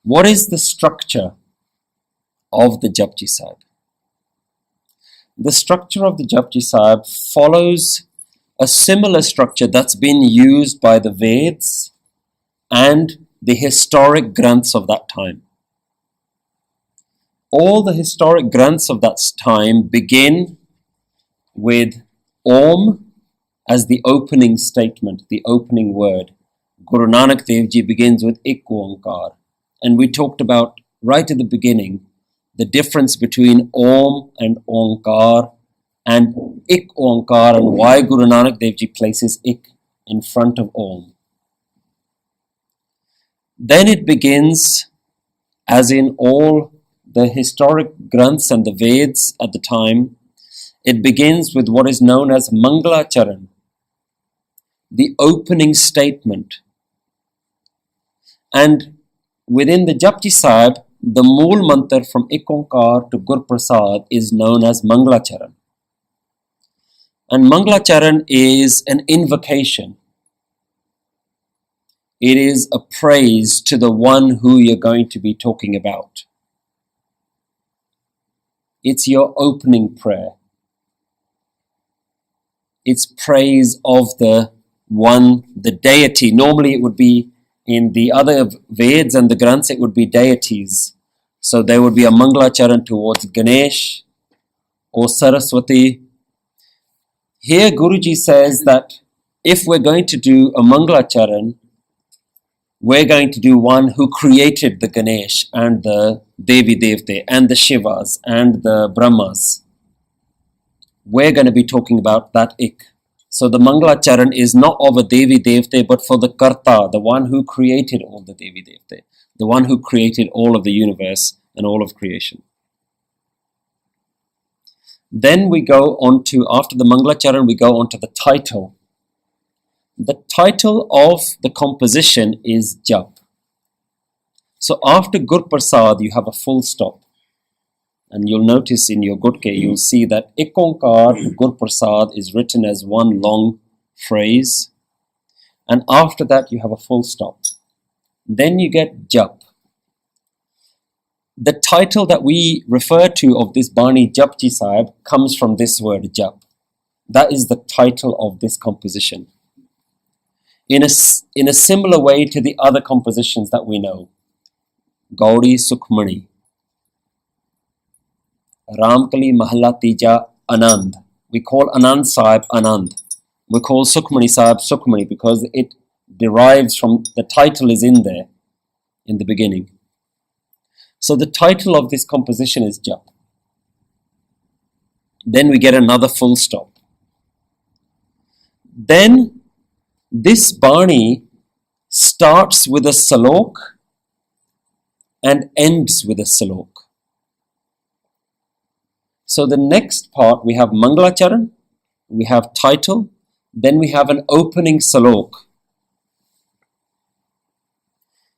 What is the structure of the Japji Sahib? The structure of the Japji Sahib follows a similar structure that's been used by the Veds and the historic granths of that time. All the historic granths of that time begin with Om as the opening statement, the opening word. Guru Nanak Dev Ji begins with Ik Oankar. And we talked about right at the beginning the difference between Om and Oankar and Ik Oankar, and why Guru Nanak Dev Ji places Ik in front of Om. Then it begins, as in all the historic granths and the Veds at the time, it begins with what is known as Mangala Charan, the opening statement. And within the Japji Sahib, the Mool Mantar from Ik Oankar to Gur Prasad is known as Mangala Charan. And Mangala Charan is an invocation. It is a praise to the one who you're going to be talking about. It's your opening prayer. It's praise of the one, the deity. Normally it would be in the other Veds and the Granths, it would be deities. So there would be a Mangala Charan towards Ganesh or Saraswati. Here Guruji says that if we're going to do a Mangala Charan, we're going to do one who created the Ganesh and the Devi Devte and the Shivas and the Brahmas. We're going to be talking about that Ik. So the Mangala Charan is not of a Devi Devte, but for the Karta, the one who created all the Devi Devte, the one who created all of the universe and all of creation. Then we go on to, after the Mangala Charan, we go on to the title. The title of the composition is Jap. So after Gur Prasad, you have a full stop. And you'll notice in your Gutke, you'll see that Ik Oankar Gur Prasad is written as one long phrase. And after that, you have a full stop. Then you get Jap. The title that we refer to of this Bani Japji Sahib comes from this word Jap. That is the title of this composition. In a similar way to the other compositions that we know. Gauri Sukhmani, Ramkali Mahalla Tija Anand. We call Anand Sahib Anand. We call Sukhmani Sahib Sukhmani because it derives from, the title is in there in the beginning. So the title of this composition is Jap. Then we get another full stop. Then this Bani starts with a salok and ends with a salok. So the next part, we have Mangala Charan, we have title, then we have an opening salok.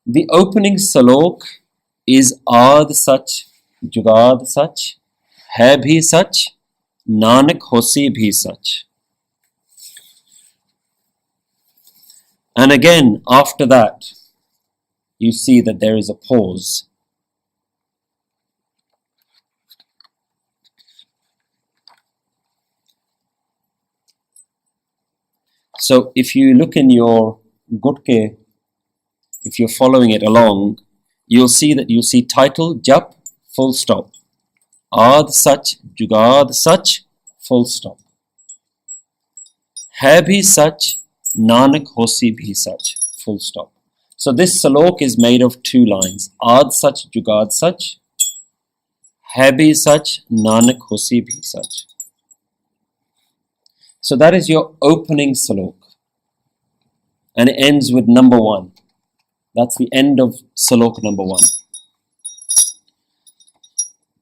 The opening salok is Aaad sach, jugaad sach, hai bhi sach, Nanak hosi bhi sach. And again, after that, you see that there is a pause. So if you look in your Gutke, if you're following it along, you'll see that you see title, Jap, full stop. Aaad sach, jugaad sach, full stop. Hai bhi sach, Nanak hosi bhi sach, full stop. So this salok is made of two lines. Aaad sach, jugaad sach, hai bhi sach, Nanak hosi bhi sach. So that is your opening salok. And it ends with number 1. That's the end of salok number 1.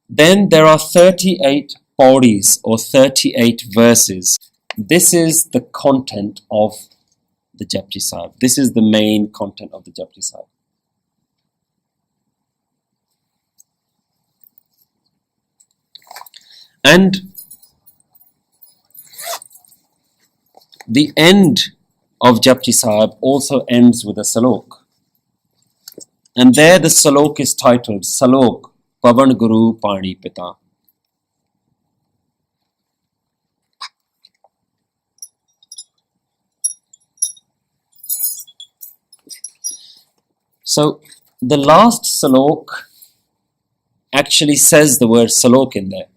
Then there are 38 pauris or 38 verses. This is the content of the Japji Sahib. This is the main content of the Japji Sahib. And the end of Japji Sahib also ends with a salok. And there the salok is titled Salok Pavan Guru Pani Pita. So the last salok actually says the word salok in there.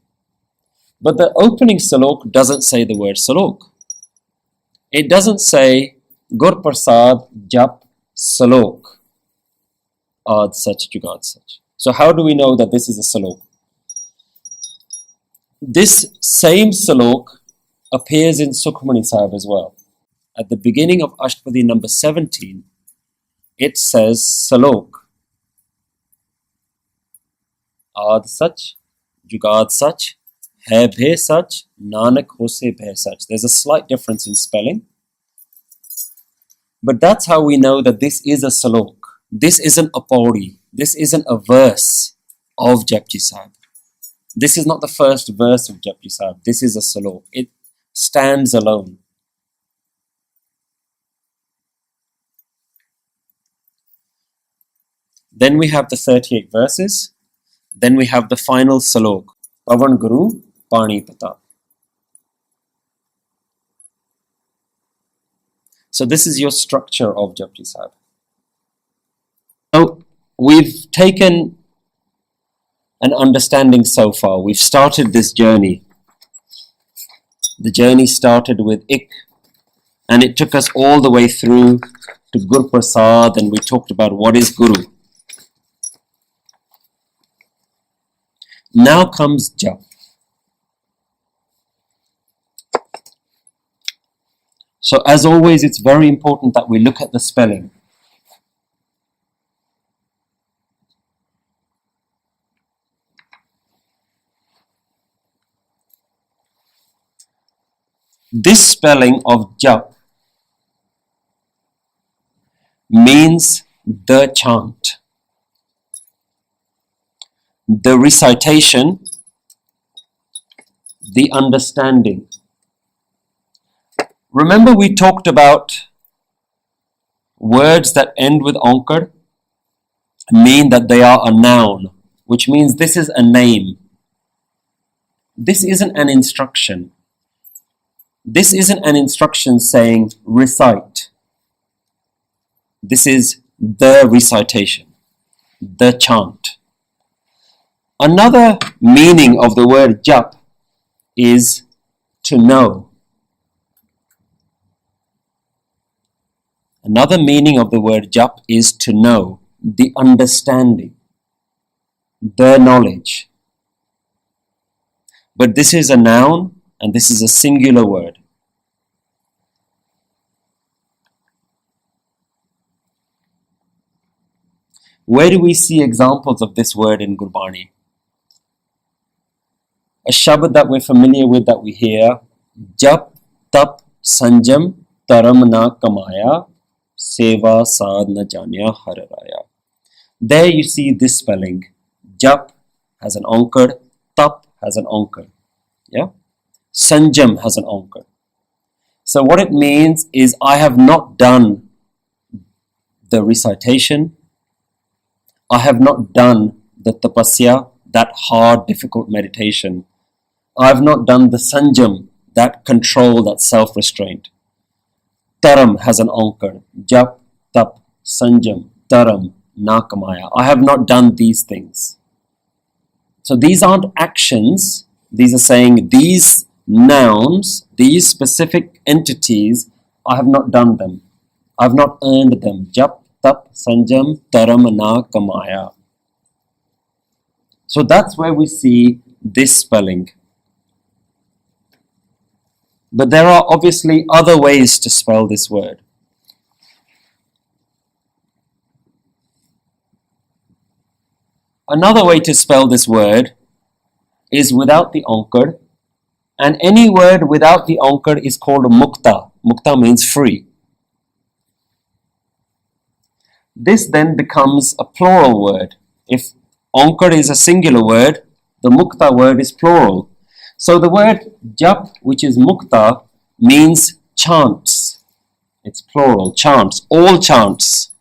But the opening salok doesn't say the word salok. It doesn't say Gur Prasad Jap Salok Aaad Sach Jugaad Sach. So how do we know that this is a salok? This same salok appears in Sukhmani Sahib as well. At the beginning of Ashtapadi number 17, it says salok Aaad Sach Jugaad Sach Hai Bhe Sach Nanak Hose Bhe Sach. There's a slight difference in spelling, but that's how we know that this is a salok. This isn't a pauri. This isn't a verse of Japji Sahib. This is not the first verse of Japji Sahib. This is a salok. It stands alone. Then we have the 38 verses. Then we have the final salok, Pavan Guru Pani Pata. So this is your structure of Japji Sahib. So we've taken an understanding so far. We've started this journey. The journey started with Ik, and it took us all the way through to Gur Prasad, and we talked about what is Guru. Now comes Jap. So as always, it's very important that we look at the spelling. This spelling of Jap means the chant, the recitation, the understanding. Remember we talked about words that end with onkar mean that they are a noun, which means this is a name. This isn't an instruction. This isn't an instruction saying recite. This is the recitation, the chant. Another meaning of the word jap is to know. Another meaning of the word jap is to know, the understanding, the knowledge. But this is a noun and this is a singular word. Where do we see examples of this word in Gurbani? A shabad that we're familiar with, that we hear, Jap Tap Sanjam Taram Na Kamaya Seva Saad Na Janya Hararaya. There you see this spelling. Jap has an onkar, Tap has an onkar. Yeah? Sanjam has an onkar. So what it means is I have not done the recitation, I have not done the tapasya, that hard, difficult meditation. I have not done the sanjam, that control, that self-restraint. Taram has an onkar. Jap, tap, sanjam, taram, nakamaya. I have not done these things. So these aren't actions. These are saying these nouns, these specific entities, I have not done them. I have not earned them. Jap, tap, sanjam, taram, nakamaya. So that's where we see this spelling. But there are obviously other ways to spell this word. Another way to spell this word is without the onkar, and any word without the onkar is called mukta. Mukta means free. This then becomes a plural word. If onkar is a singular word, the mukta word is plural. So the word jap, which is mukta, means chants. It's plural, chants, all chants.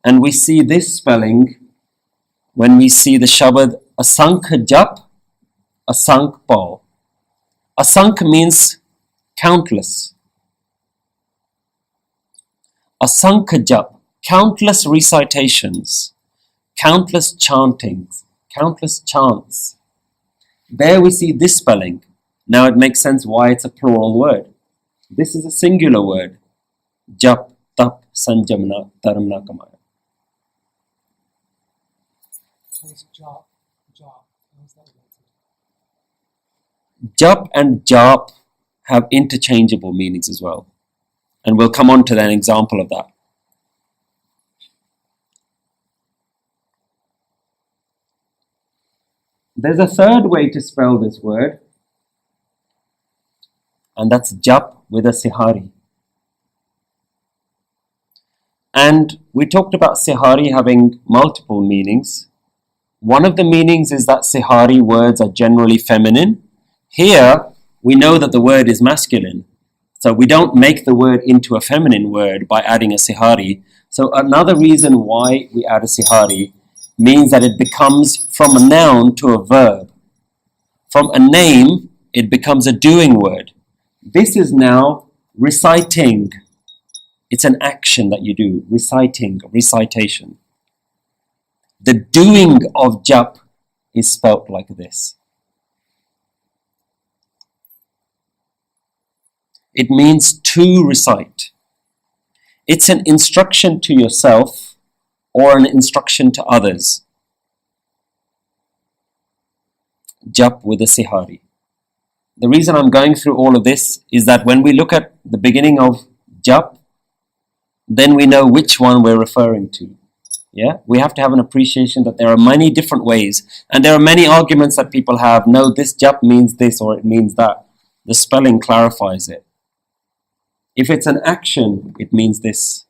And we see this spelling when we see the shabad asank jap, asank paul. Asank means countless. Asank jap, countless recitations, countless chantings, countless chants. There we see this spelling. Now it makes sense why it's a plural word. This is a singular word. Jap, tap, sanjamna, taramna kamaya. Jap and jap have interchangeable meanings as well. And we'll come on to an example of that. There's a third way to spell this word, and that's jap with a sihari. And we talked about sihari having multiple meanings. One of the meanings is that sihari words are generally feminine. Here, we know that the word is masculine. So we don't make the word into a feminine word by adding a sihari. So another reason why we add a sihari means that it becomes from a noun to a verb. From a name, it becomes a doing word. This is now reciting. It's an action that you do, reciting, recitation. The doing of jap is spelt like this. It means to recite. It's an instruction to yourself or an instruction to others. Jap with a sihari. The reason I'm going through all of this is that when we look at the beginning of jap, then we know which one we're referring to. Yeah, we have to have an appreciation that there are many different ways, and there are many arguments that people have. No, this jap means this or it means that. The spelling clarifies it. If it's an action, it means this.